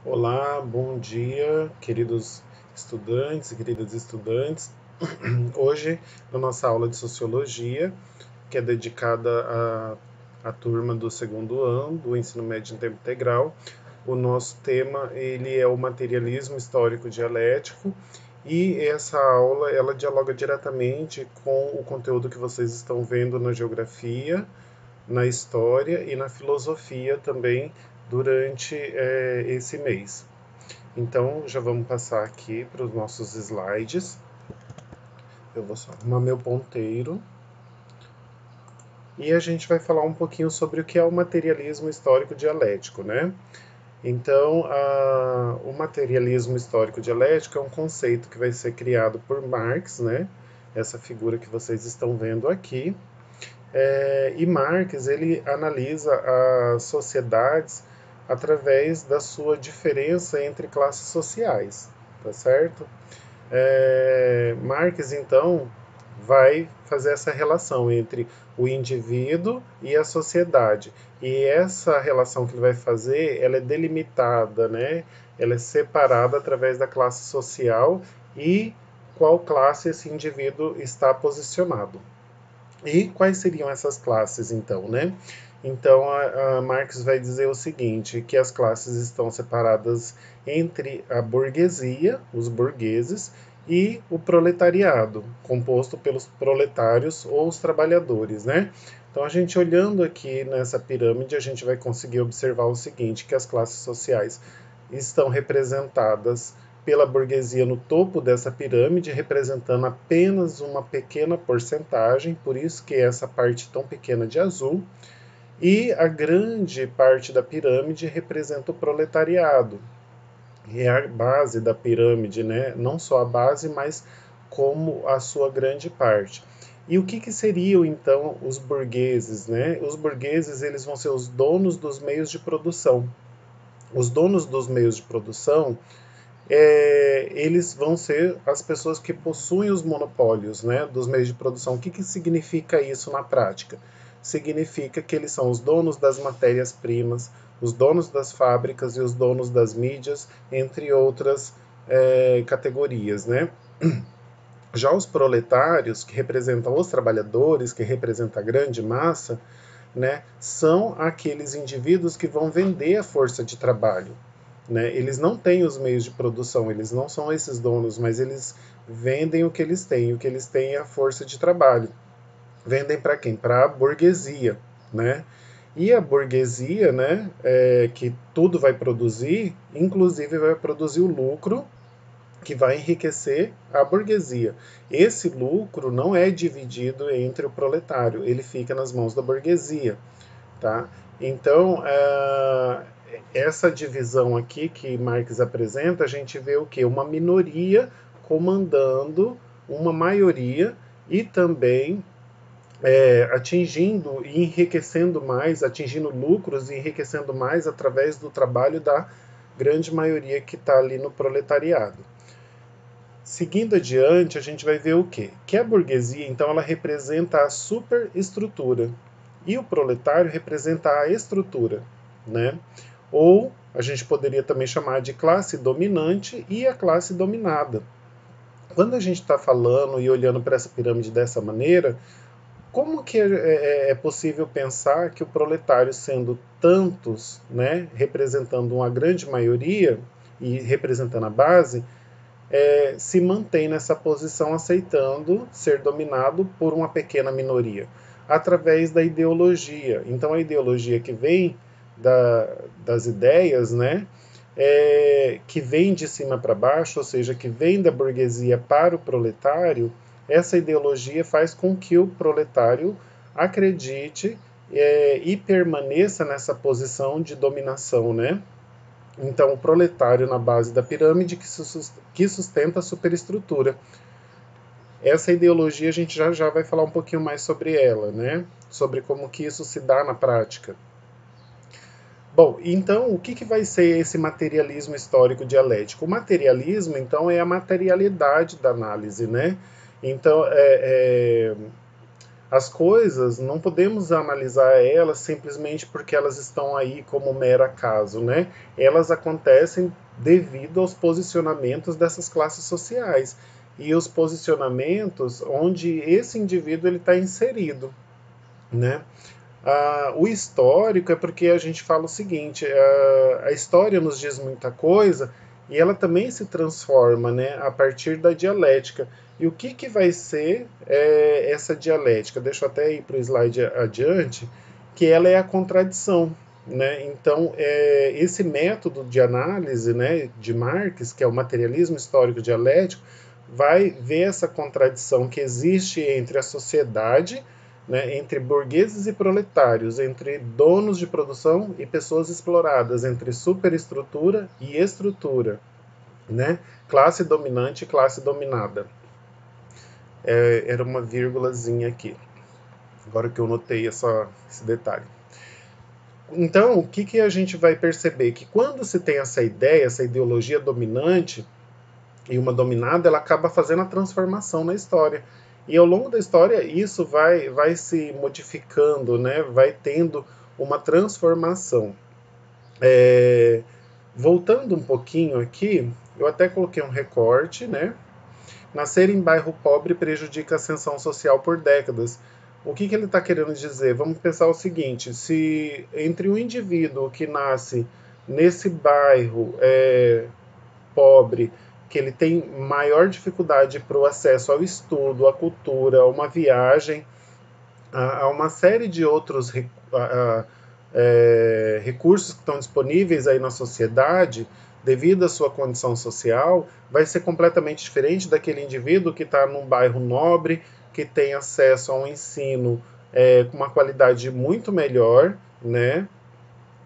Olá, bom dia, queridos estudantes e queridas estudantes. Hoje, na nossa aula de Sociologia, que é dedicada à turma do segundo ano do ensino médio em tempo integral, o nosso tema ele é o materialismo histórico dialético e essa aula ela dialoga diretamente com o conteúdo que vocês estão vendo na geografia, na história e na filosofia também durante esse mês. Então, já vamos passar aqui para os nossos slides. Eu vou só arrumar meu ponteiro. E a gente vai falar um pouquinho sobre o que é o materialismo histórico dialético, né? Então, o materialismo histórico dialético é um conceito que vai ser criado por Marx, né? Essa figura que vocês estão vendo aqui. E Marx, ele analisa as sociedades através da sua diferença entre classes sociais, tá certo? Marx, então, vai fazer essa relação entre o indivíduo e a sociedade. E essa relação que ele vai fazer, ela é delimitada, né? Ela é separada através da classe social e qual classe esse indivíduo está posicionado. E quais seriam essas classes, então, né? Então, a Marx vai dizer o seguinte, que as classes estão separadas entre a burguesia, os burgueses, e o proletariado, composto pelos proletários ou os trabalhadores, né? Então, a gente olhando aqui nessa pirâmide, a gente vai conseguir observar o seguinte, que as classes sociais estão representadas pela burguesia no topo dessa pirâmide, representando apenas uma pequena porcentagem, por isso que é essa parte tão pequena de azul, e a grande parte da pirâmide representa o proletariado, que é a base da pirâmide, né? Não só a base, mas como a sua grande parte. E o que seriam então os burgueses, né? Os burgueses eles vão ser os donos dos meios de produção. Os donos dos meios de produção eles vão ser as pessoas que possuem os monopólios, né, dos meios de produção. O que significa isso na prática? Significa que eles são os donos das matérias-primas, os donos das fábricas e os donos das mídias, entre outras categorias, né? Já os proletários, que representam os trabalhadores, que representam a grande massa, né, são aqueles indivíduos que vão vender a força de trabalho. Né? Eles não têm os meios de produção, eles não são esses donos, mas eles vendem o que eles têm. O que eles têm é a força de trabalho. Vendem para quem? Para a burguesia. Né? E a burguesia, né, que tudo vai produzir, inclusive vai produzir o lucro que vai enriquecer a burguesia. Esse lucro não é dividido entre o proletário, ele fica nas mãos da burguesia. Tá? Então, essa divisão aqui que Marx apresenta, a gente vê o que? Uma minoria comandando uma maioria e também atingindo e enriquecendo mais, atingindo lucros e enriquecendo mais através do trabalho da grande maioria que está ali no proletariado. Seguindo adiante, a gente vai ver o quê? Que a burguesia, então, ela representa a superestrutura e o proletário representa a estrutura, né? Ou a gente poderia também chamar de classe dominante e a classe dominada. Quando a gente está falando e olhando para essa pirâmide dessa maneira, como que é possível pensar que o proletário, sendo tantos, né, representando uma grande maioria e representando a base, se mantém nessa posição aceitando ser dominado por uma pequena minoria, através da ideologia. Então, a ideologia que vem das ideias, né, que vem de cima para baixo, ou seja, que vem da burguesia para o proletário, essa ideologia faz com que o proletário acredite e permaneça nessa posição de dominação, né? Então, o proletário na base da pirâmide que sustenta a superestrutura. Essa ideologia a gente já vai falar um pouquinho mais sobre ela, né? Sobre como que isso se dá na prática. Bom, então o que vai ser esse materialismo histórico dialético? O materialismo, então, é a materialidade da análise, né? Então, As coisas, não podemos analisar elas simplesmente porque elas estão aí como mero acaso, né? Elas acontecem devido aos posicionamentos dessas classes sociais e os posicionamentos onde esse indivíduo ele está inserido, né? O histórico é porque a gente fala o seguinte: a história nos diz muita coisa e ela também se transforma, né, a partir da dialética. E o que, que vai ser essa dialética? Deixa eu até ir para o slide adiante, que ela é a contradição. Né? Então, esse método de análise, né, de Marx, que é o materialismo histórico dialético, vai ver essa contradição que existe entre a sociedade, né, entre burgueses e proletários, entre donos de produção e pessoas exploradas, entre superestrutura e estrutura, né, classe dominante e classe dominada. Era uma vírgulazinha aqui, agora que eu notei esse detalhe. Então, o que, que a gente vai perceber? Que quando se tem essa ideia, essa ideologia dominante e uma dominada, ela acaba fazendo a transformação na história. E ao longo da história, isso vai se modificando, né? Vai tendo uma transformação. Voltando um pouquinho aqui, eu até coloquei um recorte, né? Nascer em bairro pobre prejudica a ascensão social por décadas. O que, que ele está querendo dizer? Vamos pensar o seguinte: se entre um indivíduo que nasce nesse bairro pobre, que ele tem maior dificuldade para o acesso ao estudo, à cultura, a uma viagem, a uma série de outros recursos que estão disponíveis aí na sociedade, devido à sua condição social, vai ser completamente diferente daquele indivíduo que está num bairro nobre, que tem acesso a um ensino com uma qualidade muito melhor, né?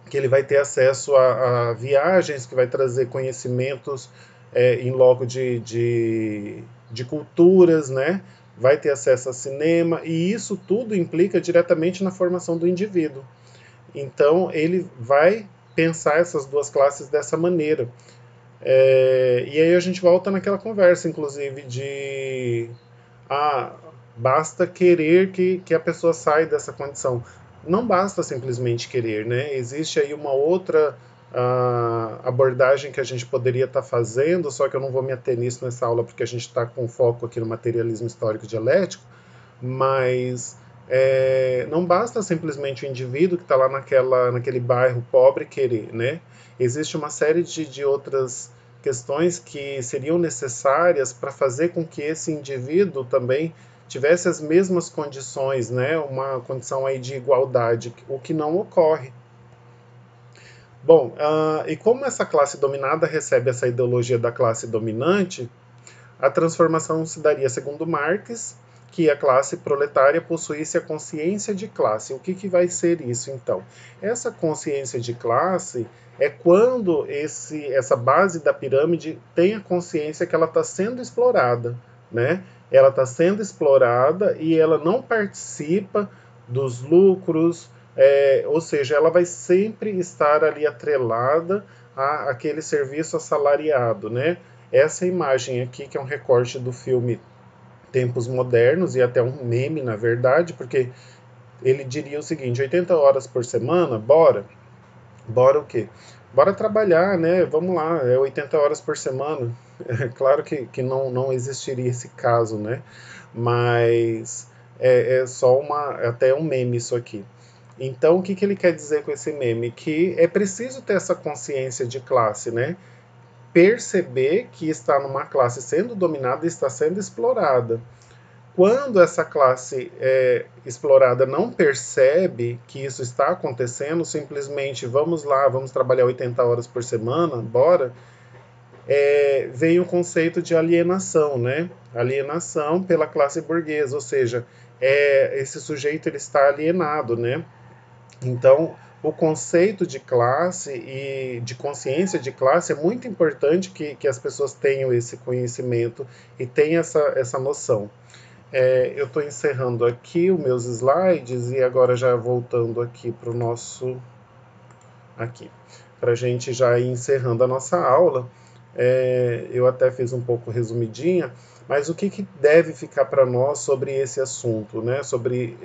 Que ele vai ter acesso a viagens, que vai trazer conhecimentos em loco de culturas, né? Vai ter acesso a cinema, e isso tudo implica diretamente na formação do indivíduo. Então, ele vai pensar essas duas classes dessa maneira. E aí a gente volta naquela conversa, inclusive, de basta querer que a pessoa saia dessa condição. Não basta simplesmente querer, né? Existe aí uma outra abordagem que a gente poderia estar fazendo, só que eu não vou me ater nisso nessa aula porque a gente está com foco aqui no materialismo histórico dialético, mas não basta simplesmente o indivíduo que está lá naquele bairro pobre querer, né? Existe uma série de outras questões que seriam necessárias para fazer com que esse indivíduo também tivesse as mesmas condições, né? Uma condição aí de igualdade, o que não ocorre. Bom, e como essa classe dominada recebe essa ideologia da classe dominante, a transformação se daria, segundo Marx, que a classe proletária possuísse a consciência de classe. O que, que vai ser isso, então? Essa consciência de classe é quando essa base da pirâmide tem a consciência que ela está sendo explorada, né? Ela está sendo explorada e ela não participa dos lucros, ou seja, ela vai sempre estar ali atrelada àquele serviço assalariado, né? Essa imagem aqui, que é um recorte do filme Tempos Modernos, e até um meme, na verdade, porque ele diria o seguinte: 80 horas por semana, bora? Bora o quê? Bora trabalhar, né? Vamos lá, 80 horas por semana. É claro que não existiria esse caso, né? Mas é só até um meme isso aqui. Então, o que, que ele quer dizer com esse meme? Que é preciso ter essa consciência de classe, né? Perceber que está numa classe sendo dominada e está sendo explorada. Quando essa classe explorada não percebe que isso está acontecendo, simplesmente vamos lá, vamos trabalhar 80 horas por semana, bora, vem o conceito de alienação, né? Alienação pela classe burguesa, ou seja, esse sujeito ele está alienado, né? Então, o conceito de classe e de consciência de classe é muito importante que as pessoas tenham esse conhecimento e tenham essa noção. Eu estou encerrando aqui os meus slides e agora já voltando aqui para o nosso... aqui, para a gente já ir encerrando a nossa aula. Eu até fiz um pouco resumidinha, Mas o que deve ficar para nós sobre esse assunto, né? Sobre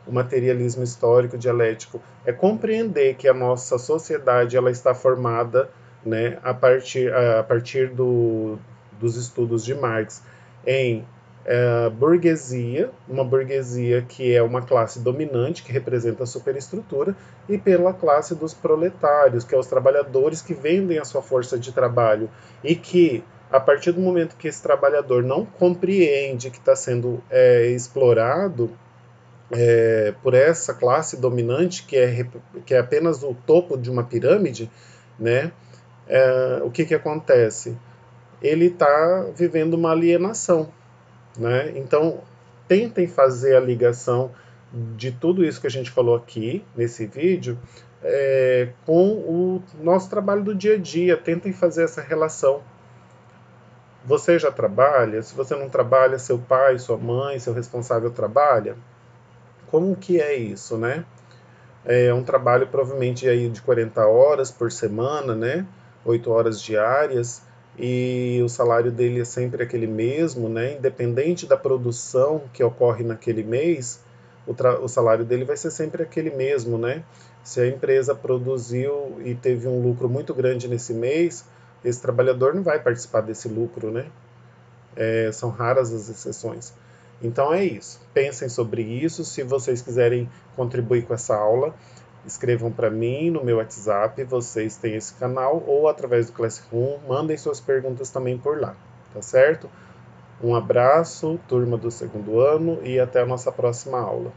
o materialismo histórico dialético? É compreender que a nossa sociedade ela está formada, né, a partir dos estudos de Marx em burguesia, uma burguesia que é uma classe dominante, que representa a superestrutura, e pela classe dos proletários, que é os trabalhadores que vendem a sua força de trabalho e que, a partir do momento que esse trabalhador não compreende que está sendo explorado por essa classe dominante, que é apenas o topo de uma pirâmide, né, o que acontece? Ele está vivendo uma alienação, né? Então, tentem fazer a ligação de tudo isso que a gente falou aqui nesse vídeo com o nosso trabalho do dia a dia. Tentem fazer essa relação. Você já trabalha? Se você não trabalha, seu pai, sua mãe, seu responsável trabalha? Como que é isso, né? É um trabalho provavelmente aí de 40 horas por semana, né? 8 horas diárias, e o salário dele é sempre aquele mesmo, né? Independente da produção que ocorre naquele mês, o salário dele vai ser sempre aquele mesmo, né? Se a empresa produziu e teve um lucro muito grande nesse mês, esse trabalhador não vai participar desse lucro, né? São raras as exceções. Então é isso. Pensem sobre isso. Se vocês quiserem contribuir com essa aula, escrevam para mim no meu WhatsApp. Vocês têm esse canal ou através do Classroom. Mandem suas perguntas também por lá. Tá certo? Um abraço, turma do segundo ano, e até a nossa próxima aula.